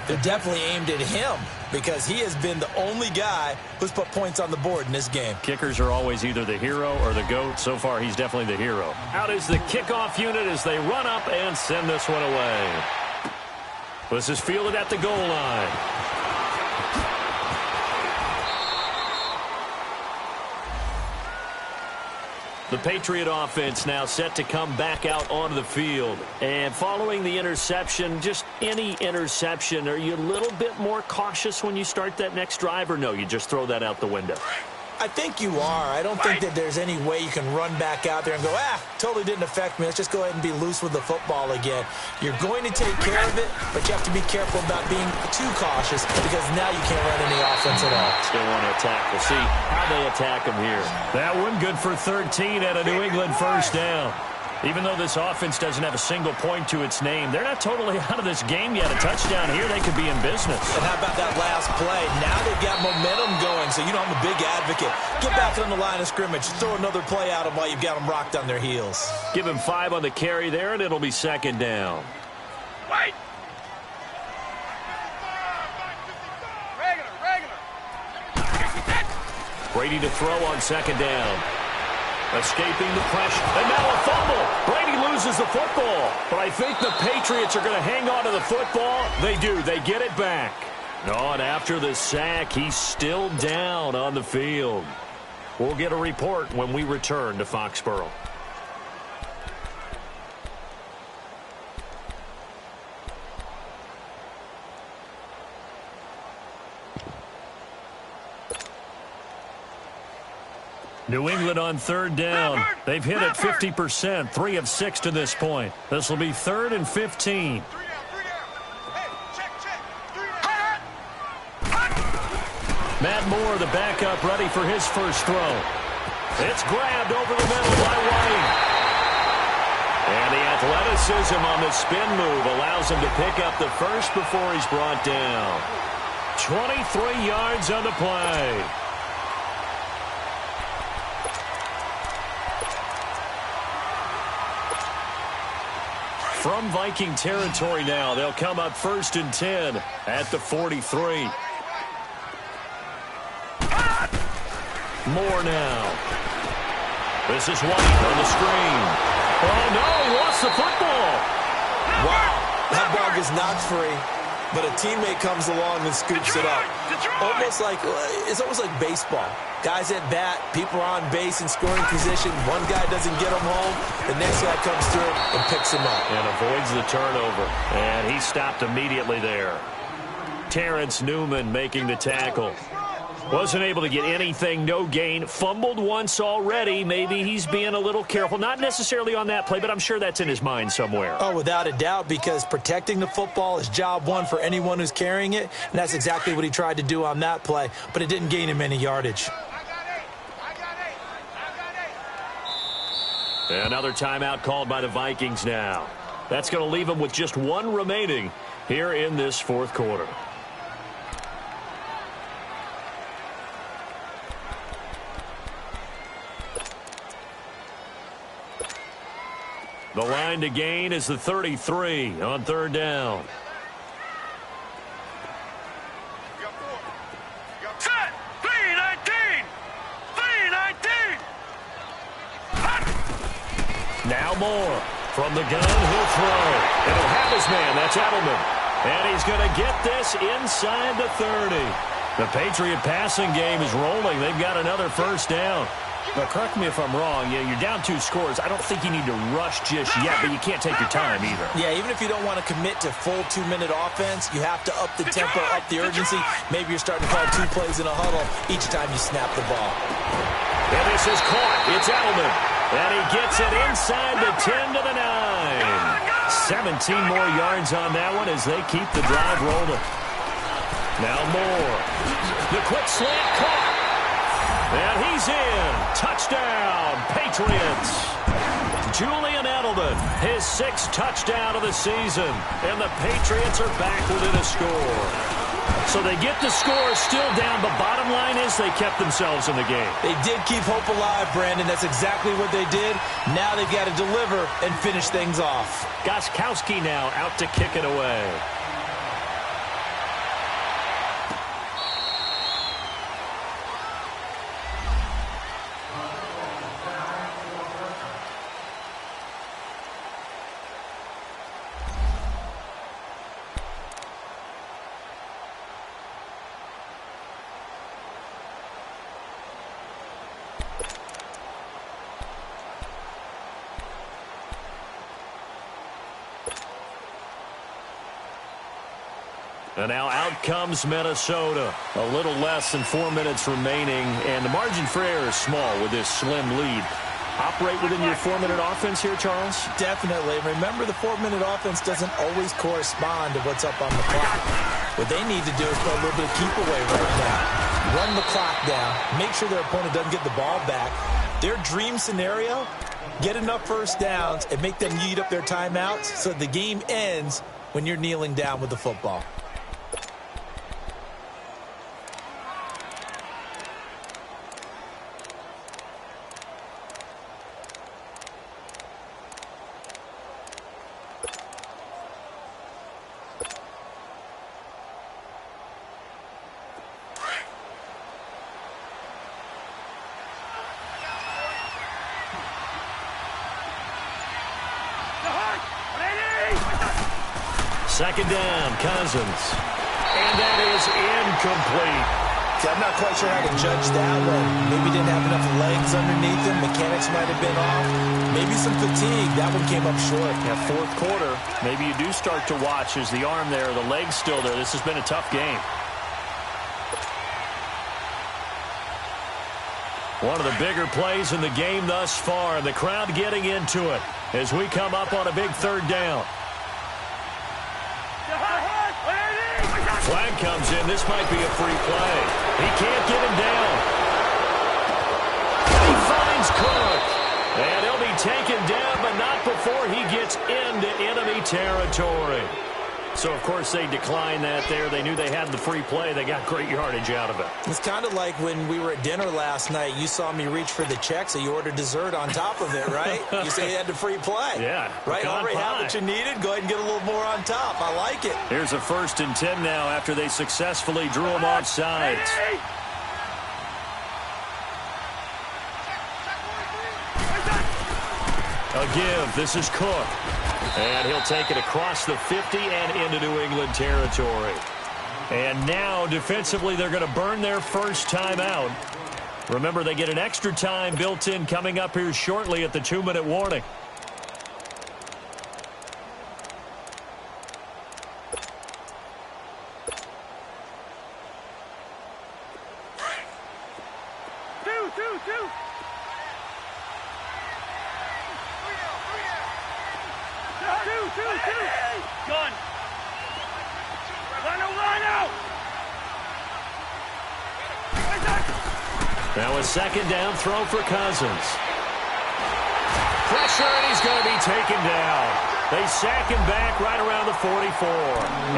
they're definitely aimed at him because he has been the only guy who's put points on the board in this game. Kickers are always either the hero or the GOAT. So far, he's definitely the hero. Out is the kickoff unit as they run up and send this one away. This is fielded at the goal line. The Patriot offense now set to come back out onto the field. And following the interception, just any interception, are you a little bit more cautious when you start that next drive, or no, you just throw that out the window? I think you are. I don't think that there's any way you can run back out there and go, totally didn't affect me. Let's just go ahead and be loose with the football again. You're going to take care of it, but you have to be careful about being too cautious because now you can't run any offense at all. Still want to attack. We'll see how they attack them here. That one good for 13 at a New England first down. Even though this offense doesn't have a single point to its name, they're not totally out of this game yet. A touchdown here, they could be in business. And how about that last play? Now they've got momentum going, so you know I'm a big advocate. Get back on the line of scrimmage. Throw another play at them while you've got them rocked on their heels. Give him 5 on the carry there, and it'll be 2nd down. Wait! Brady to throw on 2nd down. Escaping the pressure, and now a fumble. Brady loses the football, but I think the Patriots are going to hang on to the football. They do. They get it back. Oh, and after the sack, he's still down on the field. We'll get a report when we return to Foxborough. New England on 3rd down. They've hit it 50%, 3 of 6 to this point. This will be 3rd and 15. Matt Moore, the backup, ready for his first throw. It's grabbed over the middle by White. And the athleticism on the spin move allows him to pick up the first before he's brought down. 23 yards on the play. From Viking territory now, they'll come up 1st and 10 at the 43. Moore now. This is White on the screen. Oh, no, he lost the football. Wow, that ball gets knocked free, but a teammate comes along and scoops it up. It's almost like baseball. Guys at bat, people are on base in scoring position. One guy doesn't get him home. The next guy comes through and picks him up. And avoids the turnover. And he stopped immediately there. Terrence Newman making the tackle. Wasn't able to get anything, no gain. Fumbled once already. Maybe he's being a little careful. Not necessarily on that play, but I'm sure that's in his mind somewhere. Oh, without a doubt, because protecting the football is job one for anyone who's carrying it, and that's exactly what he tried to do on that play, but it didn't gain him any yardage. Another timeout called by the Vikings now. That's going to leave them with just 1 remaining here in this 4th quarter. The line to gain is the 33 on 3rd down. Set! 3-19! 3-19! Now Moore From the gun, he'll throw. And he'll have his man. That's Edelman. And he's going to get this inside the 30. The Patriot passing game is rolling. They've got another first down. But correct me if I'm wrong, you're down 2 scores. I don't think you need to rush just yet, but you can't take your time either. Yeah, even if you don't want to commit to full 2-minute offense, you have to up the tempo, up the urgency. Maybe you're starting to call 2 plays in a huddle each time you snap the ball. And this is caught. It's Edelman. And he gets it inside the 10 to the 9. 17 more yards on that one as they keep the drive rolling. Now Moore. The quick slant caught. And he's in. Touchdown, Patriots. Julian Edelman, his 6th touchdown of the season. And the Patriots are back within a score. So they get the score still down, but bottom line is they kept themselves in the game. They did keep hope alive, Brandon. That's exactly what they did. Now they've got to deliver and finish things off. Gostkowski now out to kick it away. And now out comes Minnesota. A little less than 4 minutes remaining, and the margin for error is small with this slim lead. Operate within your 4-minute offense here, Charles? Definitely. Remember, the 4-minute offense doesn't always correspond to what's up on the clock. What they need to do is put a little bit of keep away right now. Run the clock down. Make sure their opponent doesn't get the ball back. Their dream scenario, get enough first downs and make them eat up their timeouts so the game ends when you're kneeling down with the football. Second down, Cousins. And that is incomplete. See, I'm not quite sure how to judge that one. Maybe didn't have enough legs underneath him. Mechanics might have been off. Maybe some fatigue. That one came up short. Yeah, 4th quarter. Maybe you do start to watch as the arm there, the leg's still there. This has been a tough game. One of the bigger plays in the game thus far. The crowd getting into it as we come up on a big 3rd down. Flag comes in. This might be a free play. He can't get him down. He finds Cook. And he'll be taken down, but not before he gets into enemy territory. So, of course, they declined that there. They knew they had the free play. They got great yardage out of it. It's kind of like when we were at dinner last night. You saw me reach for the check, so you ordered dessert on top of it, right? You say you had the free play. Yeah. Right? Already had what you needed. Go ahead and get a little more on top. I like it. Here's a 1st and 10 now after they successfully drew him off sides. A give. This is Cook. And he'll take it across the 50 and into New England territory. And now, defensively, they're going to burn their first timeout. Remember, they get an extra time built in coming up here shortly at the 2-minute warning. Two. Gun. Line out. Now a 2nd down throw for Cousins. Pressure, and he's going to be taken down. They sack him back right around the 44.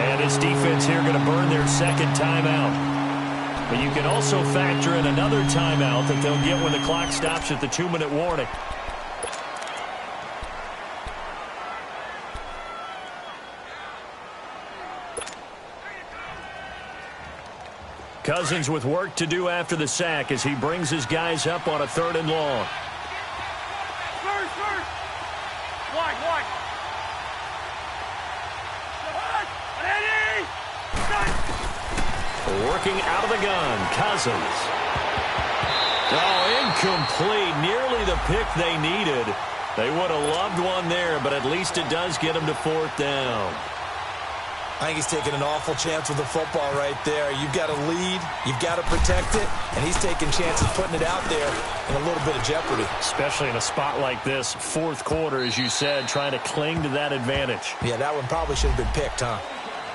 And his defense here going to burn their 2nd timeout. But you can also factor in another timeout that they'll get when the clock stops at the 2-minute warning. Cousins with work to do after the sack as he brings his guys up on a 3rd and long. First. Wide. working out of the gun. Cousins. Oh, incomplete. Nearly the pick they needed. They would have loved one there, but at least it does get them to 4th down. I think he's taking an awful chance with the football right there. You've got to lead, you've got to protect it, and he's taking chances putting it out there in a little bit of jeopardy. Especially in a spot like this, 4th quarter, as you said, trying to cling to that advantage. Yeah, that one probably should have been picked, huh?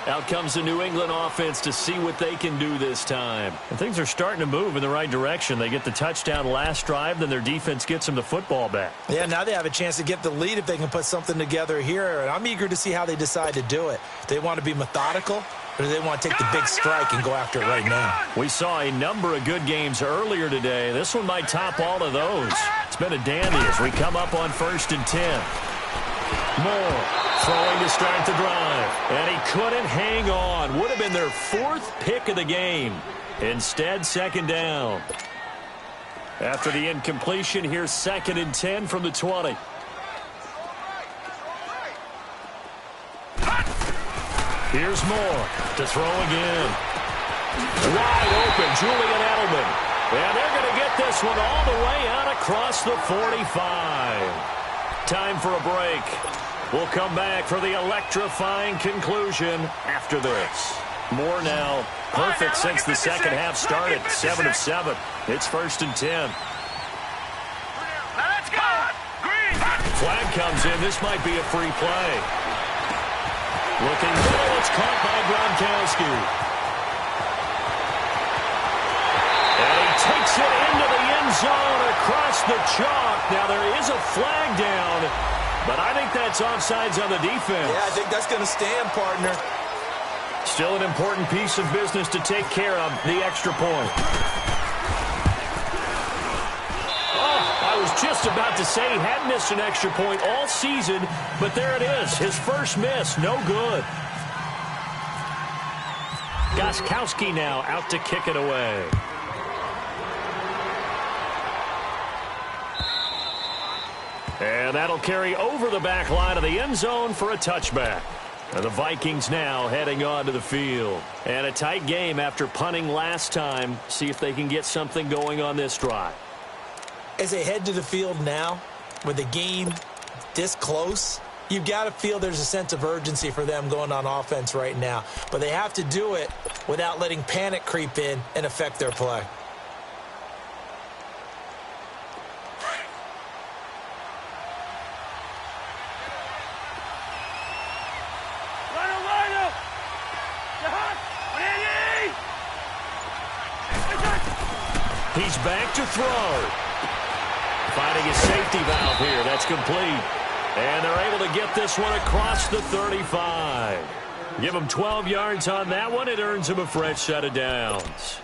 Out comes the New England offense to see what they can do this time. And things are starting to move in the right direction. They get the touchdown last drive, then their defense gets them the football back. Yeah, now they have a chance to get the lead if they can put something together here. And I'm eager to see how they decide to do it. They want to be methodical, or do they want to take the big strike and go after it right now? We saw a number of good games earlier today. This one might top all of those. It's been a dandy as we come up on 1st and 10. Moore throwing to start the drive, and he couldn't hang on. Would have been their 4th pick of the game. Instead, 2nd down. After the incompletion, here's 2nd and 10 from the 20. Here's Moore to throw again. Wide open, Julian Edelman. And they're going to get this one all the way out across the 45. Time for a break. We'll come back for the electrifying conclusion after this. Moore now perfect since the second half started. 7 of 7. It's 1st and 10. Let's go! Green! Flag comes in. This might be a free play. Looking middle. It's caught by Gronkowski. And he takes it into the end zone across the chalk. Now there is a flag down, but I think that's offsides on the defense. Yeah, I think that's going to stand, partner. Still an important piece of business to take care of, the extra point. Oh, I was just about to say he hadn't missed an extra point all season, but there it is. His first miss, no good. Gostkowski now out to kick it away. And that'll carry over the back line of the end zone for a touchback. And the Vikings now heading onto the field. And a tight game after punting last time. See if they can get something going on this drive. As they head to the field now, with the game this close, you've got to feel there's a sense of urgency for them going on offense right now. But they have to do it without letting panic creep in and affect their play. He's back to throw. Finding a safety valve here. That's complete. And they're able to get this one across the 35. Give him 12 yards on that one. It earns him a fresh set of downs.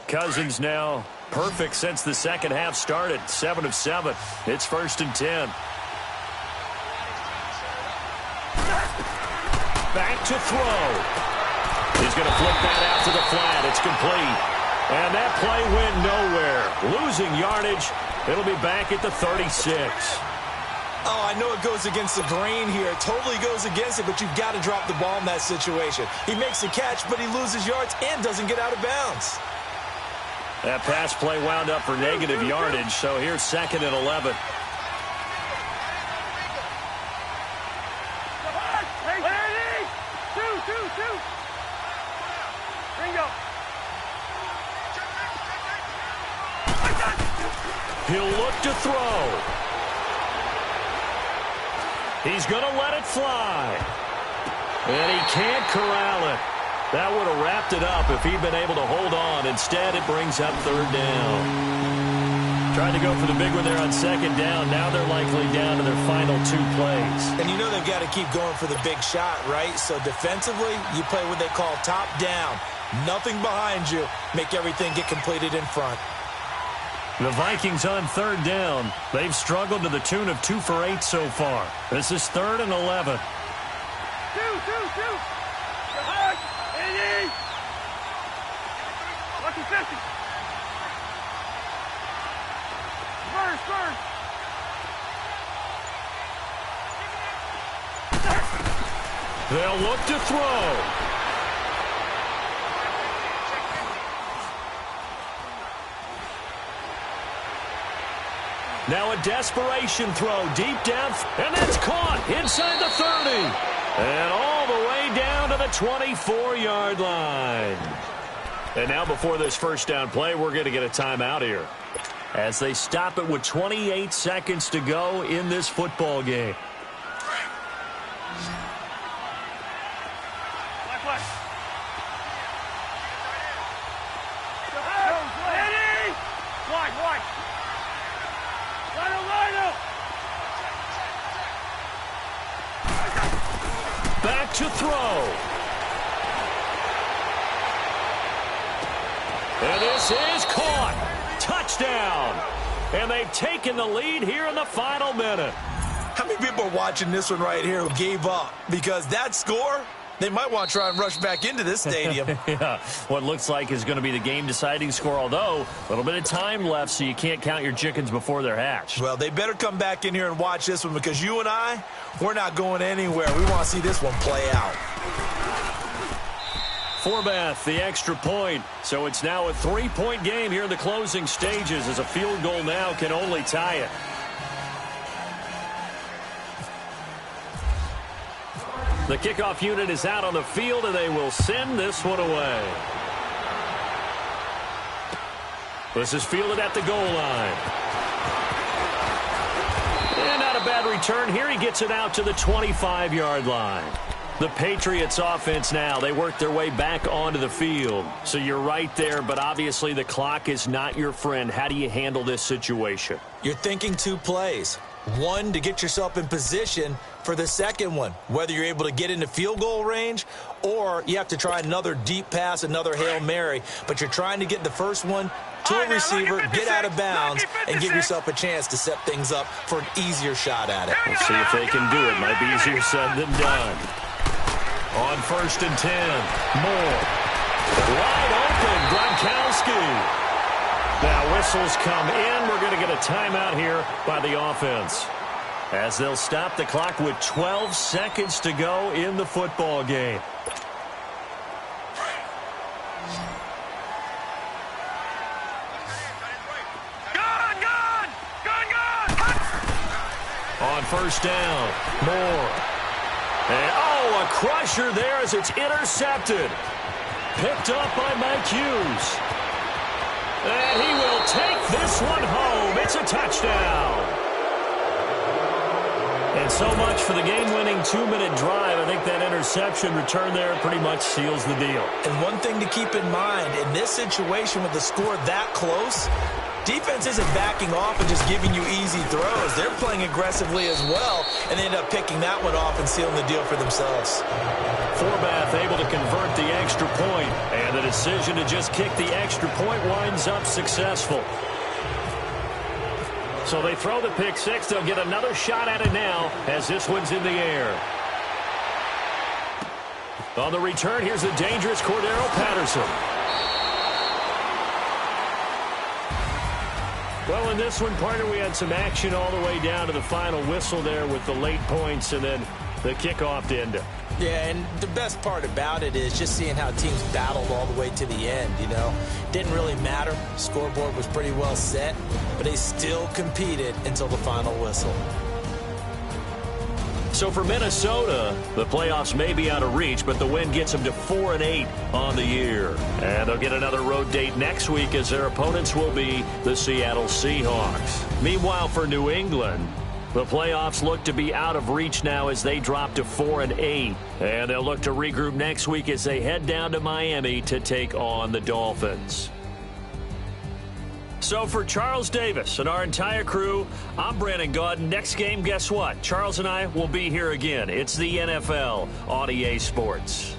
Cousins now perfect since the second half started. 7 of 7. It's 1st and 10. Back to throw. He's going to flip that out to the flat. It's complete. And that play went nowhere. Losing yardage. It'll be back at the 36. Oh, I know it goes against the grain here. It totally goes against it, but you've got to drop the ball in that situation. He makes the catch, but he loses yards and doesn't get out of bounds. That pass play wound up for negative yardage, so here's 2nd and 11. He'll look to throw. He's going to let it fly. And he can't corral it. That would have wrapped it up if he'd been able to hold on. Instead, it brings up 3rd down. Trying to go for the big one there on 2nd down. Now they're likely down to their final 2 plays. And you know they've got to keep going for the big shot, right? So defensively, you play what they call top down. Nothing behind you. Make everything get completed in front. The Vikings on 3rd down. They've struggled to the tune of 2 for 8 so far. This is 3rd and 11. 50-50. First. They'll look to throw. Now a desperation throw deep down, and that's caught inside the 30. And all the way down to the 24-yard line. And now before this first down play, we're going to get a timeout here, as they stop it with 28 seconds to go in this football game. Back to throw. And this is caught. Touchdown. And they've taken the lead here in the final minute. How many people are watching this one right here who gave up? Because that score, they might want to try and rush back into this stadium. Yeah, what looks like is going to be the game-deciding score, although a little bit of time left, so you can't count your chickens before they're hatched. Well, they better come back in here and watch this one, because you and I, we're not going anywhere. We want to see this one play out. Forbath, the extra point. So it's now a 3-point game here in the closing stages, as a field goal now can only tie it. The kickoff unit is out on the field, and they will send this one away. This is fielded at the goal line. And not a bad return here. He gets it out to the 25-yard line. The Patriots offense now, they work their way back onto the field. So you're right there, but obviously the clock is not your friend. How do you handle this situation? You're thinking 2 plays. One, to get yourself in position for the second one, whether you're able to get into field goal range or you have to try another deep pass, another Hail Mary. But you're trying to get the first one to a receiver, get out of bounds, and give yourself a chance to set things up for an easier shot at it. We'll see if they can do it. Might be easier said than done. On 1st and 10, Moore. Wide open, Gronkowski. Now whistles come in. We're going to get a timeout here by the offense, as they'll stop the clock with 12 seconds to go in the football game. Gone! On 1st down, Moore. And, a crusher there as it's intercepted. Picked up by Mike Hughes. And he will take this one home. It's a touchdown. And so much for the game-winning 2-minute drive. I think that interception return there pretty much seals the deal. And one thing to keep in mind, in this situation with the score that close, defense isn't backing off and just giving you easy throws. They're playing aggressively as well, and they end up picking that one off and sealing the deal for themselves. Forbath able to convert the extra point, and the decision to just kick the extra point winds up successful. So they throw the pick six. They'll get another shot at it now as this one's in the air. On the return, here's the dangerous Cordero Patterson. Well, in this one, partner, we had some action all the way down to the final whistle there with the late points and then the kickoff to end it. Yeah, and the best part about it is just seeing how teams battled all the way to the end, you know. Didn't really matter. Scoreboard was pretty well set, but they still competed until the final whistle. So for Minnesota, the playoffs may be out of reach, but the win gets them to 4-8 on the year. And they'll get another road date next week as their opponents will be the Seattle Seahawks. Meanwhile, for New England, the playoffs look to be out of reach now as they drop to 4-8. And they'll look to regroup next week as they head down to Miami to take on the Dolphins. So for Charles Davis and our entire crew, I'm Brandon Gaudin. Next game, guess what? Charles and I will be here again. It's the NFL on EA Sports.